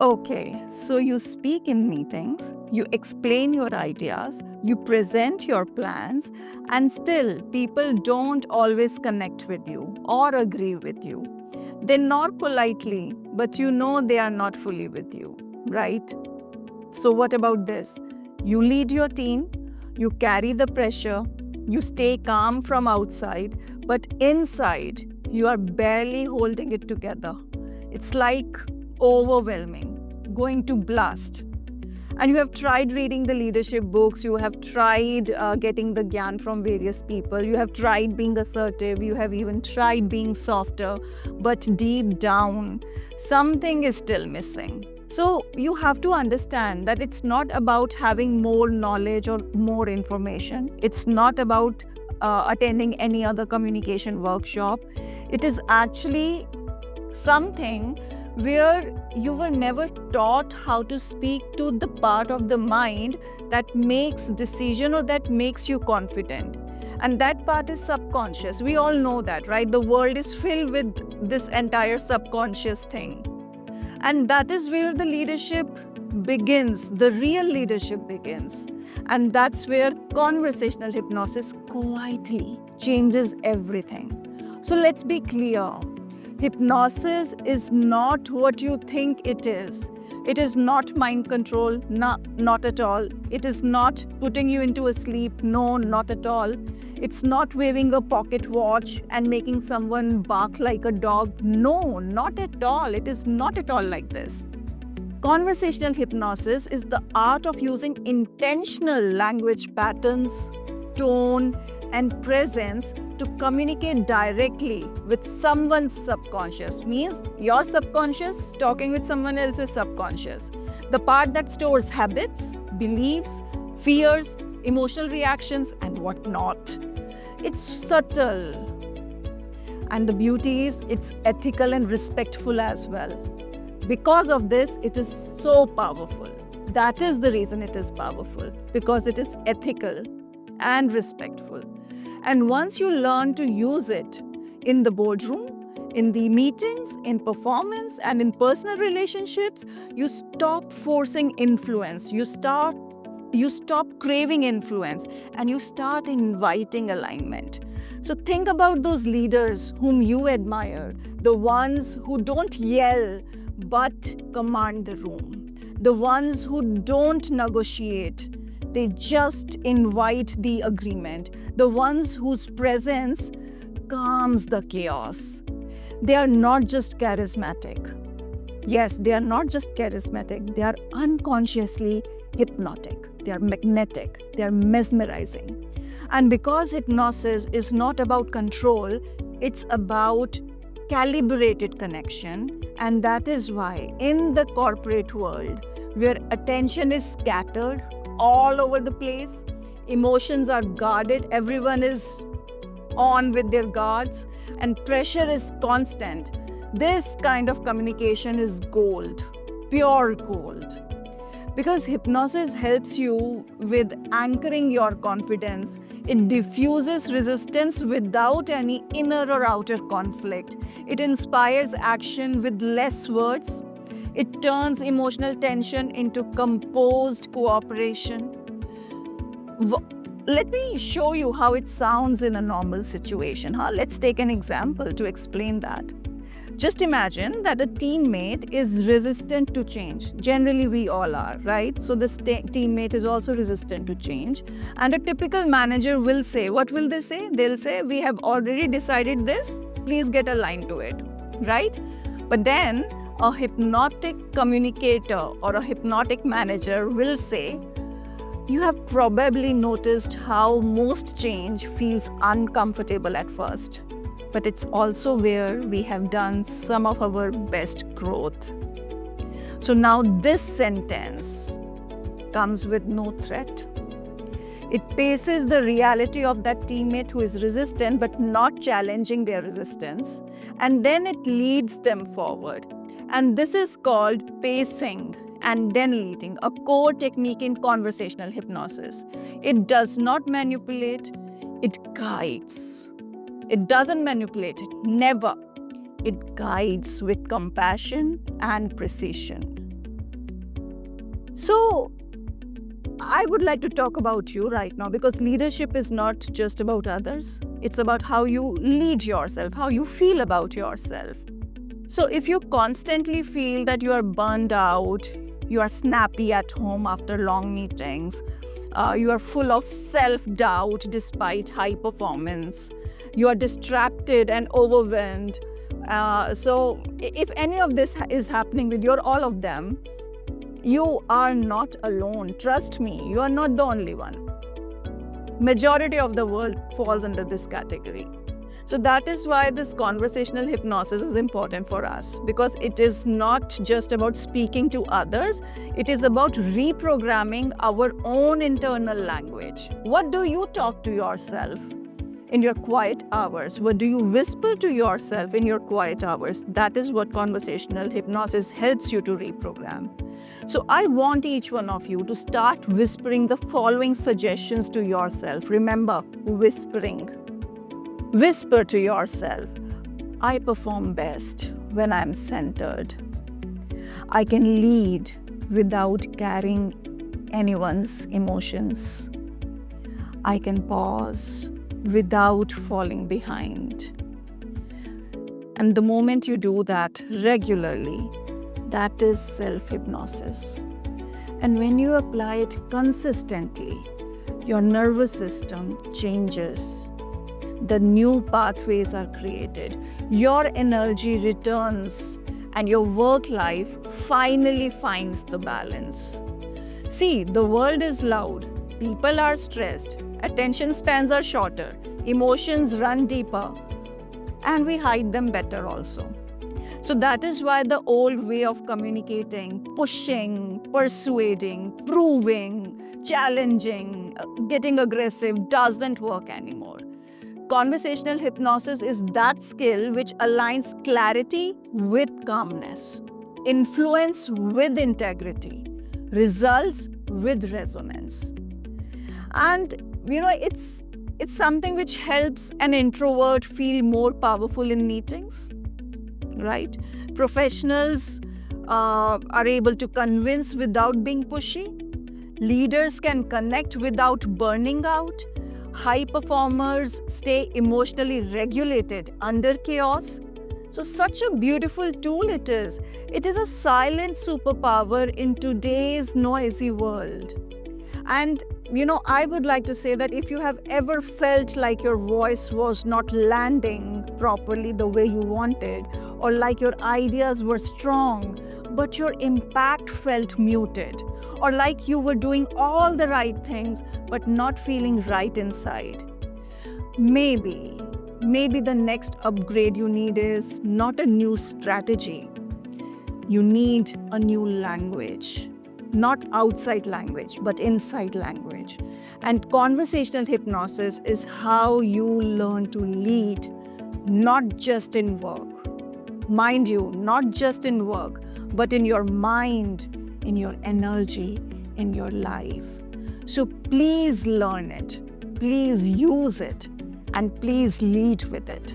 Okay, so you speak in meetings, you explain your ideas, you present your plans, and still people don't always connect with you or agree with you. They nod politely, but you know they are not fully with you, right? So, what about this? You lead your team, you carry the pressure, you stay calm from outside, but inside, you are barely holding it together. It's like overwhelming, going to blast. And you have tried reading the leadership books, you have tried getting the gyan from various people, you have tried being assertive, you have even tried being softer, but deep down, something is still missing. So you have to understand that it's not about having more knowledge or more information. It's not about attending any other communication workshop. It is actually something where you were never taught how to speak to the part of the mind that makes decision or that makes you confident. And that part is subconscious. We all know that, right? The world is filled with this entire subconscious thing. And that is where the leadership begins, the real leadership begins. And that's where conversational hypnosis quietly changes everything. So let's be clear. Hypnosis is not what you think it is. It is not mind control, not at all. It is not putting you into a sleep, no, not at all. It's not waving a pocket watch and making someone bark like a dog, no, not at all. It is not at all like this. Conversational hypnosis is the art of using intentional language patterns, tone, and presence to communicate directly with someone's subconscious. Means your subconscious talking with someone else's subconscious. The part that stores habits, beliefs, fears, emotional reactions, and whatnot. It's subtle. And the beauty is it's ethical and respectful as well. Because of this, it is so powerful. That is the reason it is powerful, because it is ethical and respectful. And once you learn to use it in the boardroom, in the meetings, in performance, and in personal relationships, you stop forcing influence. You stop craving influence, and you start inviting alignment. So think about those leaders whom you admire, the ones who don't yell but command the room, the ones who don't negotiate, they just invite the agreement, the ones whose presence calms the chaos. They are not just charismatic. Yes, they are not just charismatic, they are unconsciously hypnotic, they are magnetic, they are mesmerizing. And because hypnosis is not about control, it's about calibrated connection. And that is why in the corporate world, where attention is scattered all over the place, emotions are guarded, everyone is on with their guards, and pressure is constant, this kind of communication is gold, pure gold. Because hypnosis helps you with anchoring your confidence. It diffuses resistance without any inner or outer conflict. It inspires action with less words. It turns emotional tension into composed cooperation. Let me show you how it sounds in a normal situation. Let's take an example to explain that. Just imagine that a teammate is resistant to change. Generally, we all are, right? So this teammate is also resistant to change. And a typical manager will say, what will they say? They'll say, we have already decided this. Please get aligned to it, right? But then a hypnotic communicator or a hypnotic manager will say, you have probably noticed how most change feels uncomfortable at first. But it's also where we have done some of our best growth. So now this sentence comes with no threat. It paces the reality of that teammate who is resistant but not challenging their resistance, and then it leads them forward. And this is called pacing and then leading, a core technique in conversational hypnosis. It does not manipulate, it guides. It doesn't manipulate it, never. It guides with compassion and precision. So, I would like to talk about you right now because leadership is not just about others. It's about how you lead yourself, how you feel about yourself. So if you constantly feel that you are burned out, you are snappy at home after long meetings, you are full of self-doubt despite high performance, you are distracted and overwhelmed. So if any of this is happening with you or all of them, you are not alone. Trust me, you are not the only one. Majority of the world falls under this category. So that is why this conversational hypnosis is important for us, because it is not just about speaking to others, it is about reprogramming our own internal language. What do you talk to yourself in your quiet hours? What do you whisper to yourself in your quiet hours? That is what conversational hypnosis helps you to reprogram. So I want each one of you to start whispering the following suggestions to yourself. Remember, whispering. Whisper to yourself, I perform best when I'm centered. I can lead without carrying anyone's emotions. I can pause without falling behind. And the moment you do that regularly, that is self-hypnosis. And when you apply it consistently, your nervous system changes. The new pathways are created. Your energy returns and your work life finally finds the balance. See, the world is loud. People are stressed. Attention spans are shorter. Emotions run deeper. And we hide them better also. So that is why the old way of communicating, pushing, persuading, proving, challenging, getting aggressive doesn't work anymore. Conversational hypnosis is that skill which aligns clarity with calmness, influence with integrity, results with resonance. And it's something which helps an introvert feel more powerful in meetings. Right? Professionals are able to convince without being pushy. Leaders can connect without burning out. High performers stay emotionally regulated under chaos. So such a beautiful tool it is. It is a silent superpower in today's noisy world. And I would like to say that if you have ever felt like your voice was not landing properly the way you wanted, or like your ideas were strong, but your impact felt muted, or like you were doing all the right things, but not feeling right inside, maybe the next upgrade you need is not a new strategy. You need a new language. Not outside language, but inside language. And conversational hypnosis is how you learn to lead, not just in work. Mind you, not just in work, but in your mind, in your energy, in your life. So please learn it, please use it, and please lead with it.